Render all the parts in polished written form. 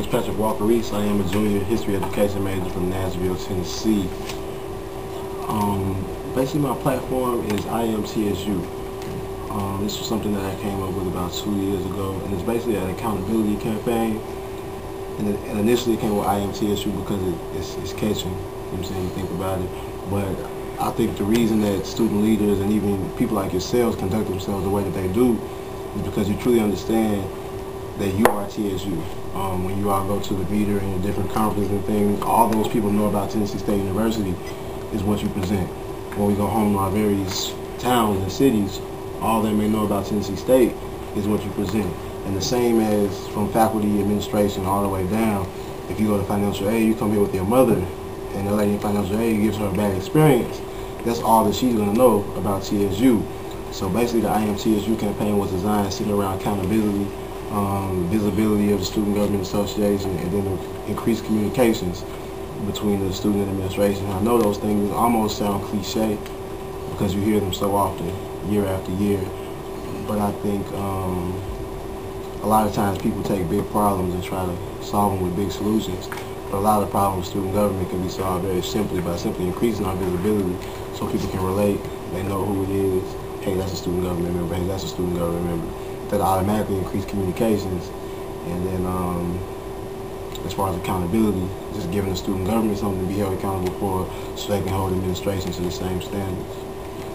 is Patrick Walker-Reese. I am a junior history education major from Nashville, Tennessee. Basically my platform is I am TSU. This was something that I came up with about 2 years ago, and it's basically an accountability campaign. And initially it came with I am TSU because it's catching, you know what I'm saying, you think about it. But I think the reason that student leaders and even people like yourselves conduct themselves the way that they do is because you truly understand that you are TSU. When you all go to the meter and your different conferences and things, all those people know about Tennessee State University is what you present. When we go home to our various towns and cities, all they may know about Tennessee State is what you present. And the same as from faculty, administration, all the way down, if you go to financial aid, you come here with your mother, and the lady in financial aid gives her a bad experience, that's all that she's going to know about TSU. So basically the I Am TSU campaign was designed sitting around accountability, visibility of the Student Government Association, and then increased communications between the student and administration. I know those things almost sound cliche because you hear them so often, year after year, but I think a lot of times people take big problems and try to solve them with big solutions. But a lot of problems with student government can be solved very simply by simply increasing our visibility so people can relate, they know who it is. Hey, that's a student government member. Hey, that's a student government member. That automatically increase communications. And then as far as accountability, just giving the student government something to be held accountable for so they can hold administration to the same standards.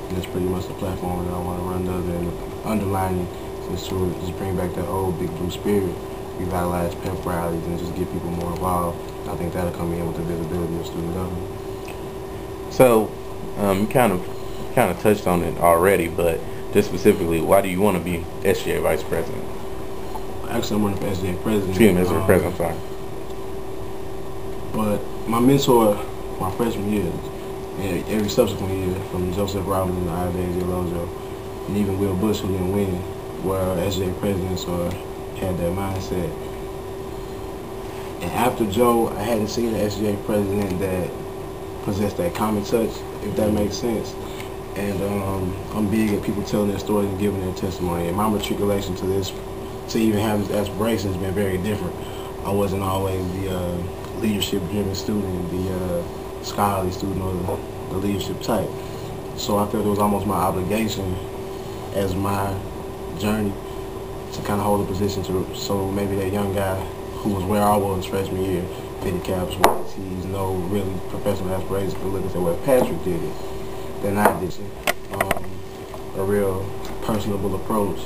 And that's pretty much the platform that I want to run under, and underlining is to just bring back that old big blue spirit, revitalize pep rallies, and just get people more involved. I think that'll come in with the visibility of student government. So, you kind of touched on it already, but just specifically, why do you want to be SGA Vice President? Actually, I'm running for SGA President. Excuse me, SGA President, I'm sorry. But my mentor, my freshman year, and every subsequent year, from Joseph Robinson to Isaiah Lojo, and even Will Bush, who didn't win, were SGA presidents or had that mindset. And after Joe, I hadn't seen an SGA president that possessed that common touch, if that makes sense. And I'm big at people telling their stories and giving their testimony. And my matriculation to this, to even have this aspiration, has been very different. I wasn't always the leadership-driven student, the scholarly student, or the leadership type. So I felt it was almost my obligation as my journey to kind of hold a position so maybe that young guy who was where I was freshman year, fitted caps, white tees, no really professional aspirations, could look and say, well, Patrick did it, then I did it. A real personable approach,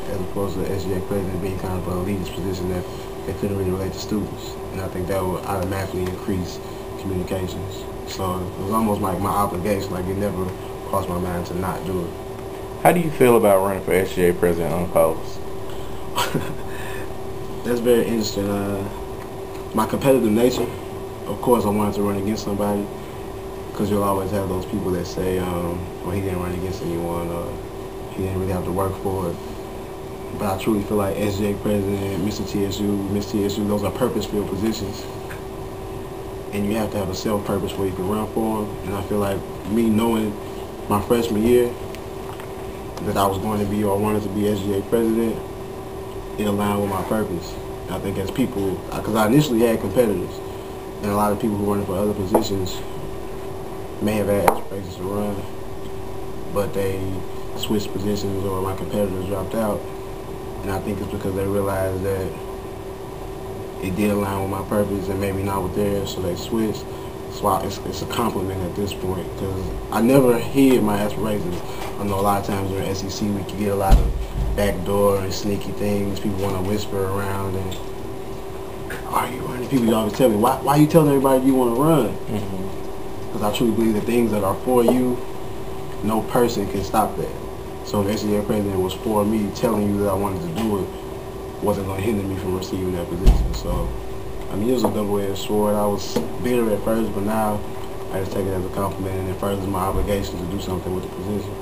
as opposed to the SGA president being kind of a leader's position that they couldn't really relate to students. And I think that would automatically increase communications. So it was almost like my obligation, like it never crossed my mind to not do it. How do you feel about running for SGA president unopposed? That's very interesting. My competitive nature, of course I wanted to run against somebody, because you'll always have those people that say, well, he didn't run against anyone, or he didn't really have to work for it. But I truly feel like SGA president, Mr. TSU, Miss TSU, those are purpose-filled positions. And you have to have a self-purpose where you can run for them. And I feel like me knowing my freshman year that I was going to be, or wanted to be SGA president, it aligned with my purpose. And I think as people, because I initially had competitors, and a lot of people who were running for other positions may have had aspirations to run, but they switched positions or my competitors dropped out. And I think it's because they realized that it did align with my purpose and maybe not with theirs, so they switched. So it's a compliment at this point, because I never hid my aspirations. I know a lot of times during SEC we can get a lot of backdoor and sneaky things. People want to whisper around and, are you running? People always tell me, why are you telling everybody you want to run? Because I truly believe that things that are for you, no person can stop that. So if SGA president was for me, telling you that I wanted to do it wasn't going to hinder me from receiving that position. So, I mean, it was a double-edged sword. I was bitter at first, but now I just take it as a compliment, and it furthers my obligation to do something with the position.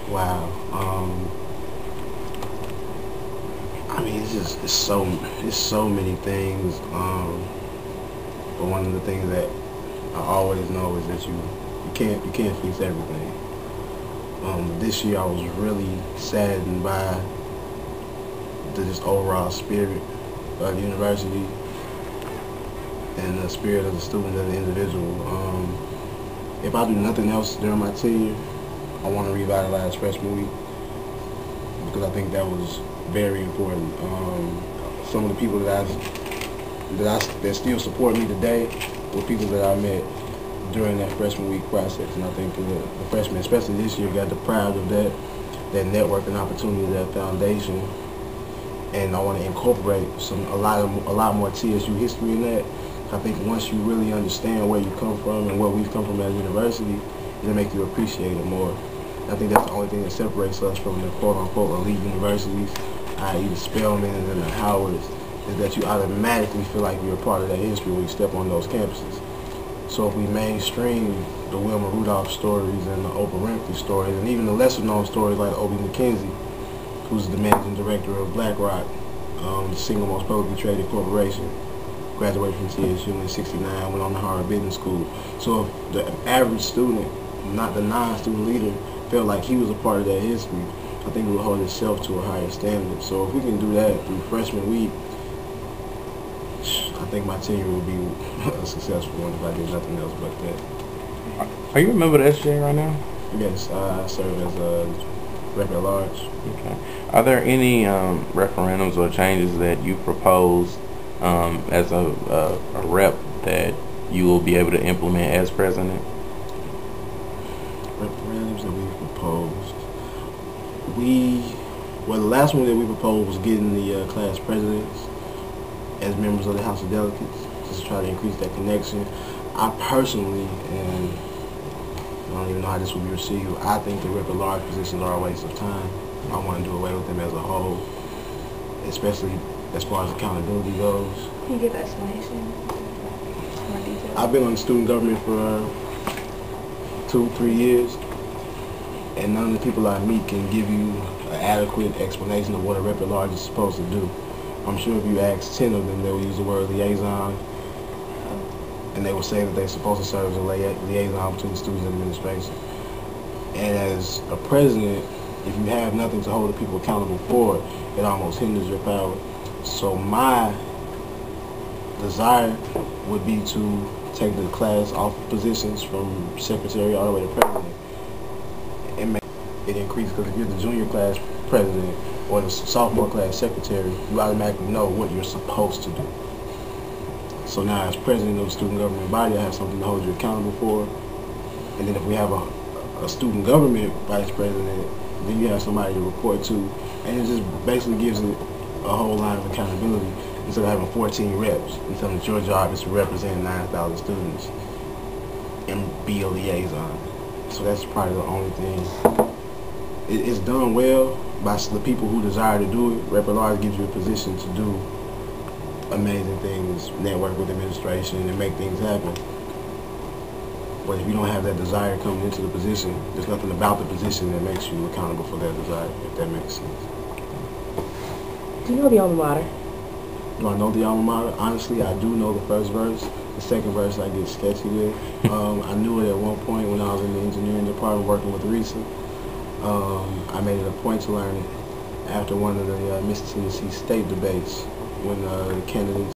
Wow. I mean, it's so many things. But one of the things that I always know is that you can't fix everything. This year I was really saddened by the just overall spirit of the university and the spirit of the student and the individual. If I do nothing else during my tenure, I want to revitalize freshman week because I think that was very important. Some of the people that still support me today were people that I met during that freshman week process, and I think the freshmen, especially this year, got deprived of that networking opportunity, that foundation, and I want to incorporate a lot more TSU history in that. I think once you really understand where you come from and where we've come from as a university, it'll make you appreciate it more. I think that's the only thing that separates us from the quote-unquote elite universities, i.e. the Spelmans and the Howards, is that you automatically feel like you're a part of that history when you step on those campuses. So if we mainstream the Wilma Rudolph stories and the Oprah Winfrey stories, and even the lesser-known stories like Obie McKenzie, who's the managing director of BlackRock, the single most publicly traded corporation, graduated from TSU in '69, went on to Harvard Business School. So if the average student, not the non-student leader, felt like he was a part of that history, I think it would hold itself to a higher standard. So if we can do that through freshman week, I think my tenure will be a successful one if I did nothing else but that. Are you a member of the SGA right now? Yes, I serve as a rep at large. Okay. Are there any referendums or changes that you propose as a rep that you will be able to implement as president? Referendums that we've proposed. Well, the last one that we proposed was getting the class presidents as members of the House of Delegates, just to try to increase that connection. I personally, and I don't even know how this will be received, I think the rep at large positions are a waste of time. I want to do away with them as a whole, especially as far as accountability goes. Can you give an explanation? More detail? I've been on student government for 2-3 years, and none of the people I meet can give you an adequate explanation of what a rep at large is supposed to do. I'm sure if you ask 10 of them, they will use the word liaison, and they will say that they're supposed to serve as a liaison between the students and administration. And as a president, if you have nothing to hold the people accountable for, it almost hinders your power. So my desire would be to take the class off positions from secretary all the way to president and make it increase, because if you're the junior class president or the sophomore class secretary, you automatically know what you're supposed to do. So now as president of the student government body, I have something to hold you accountable for. And then if we have a student government vice president, then you have somebody to report to. And it just basically gives it a whole line of accountability instead of having 14 reps and telling that your job is to represent 9,000 students and be a liaison. So that's probably the only thing. It's done well by the people who desire to do it. Rep at large gives you a position to do amazing things, network with administration, and make things happen. But if you don't have that desire coming into the position, there's nothing about the position that makes you accountable for that desire, if that makes sense. Do you know the alma mater? Do I know the alma mater? Honestly, I do know the first verse. The second verse I get sketchy with. I knew it at one point when I was in the engineering department working with Risa. I made it a point to learn it after one of the Miss Tennessee State debates when the candidates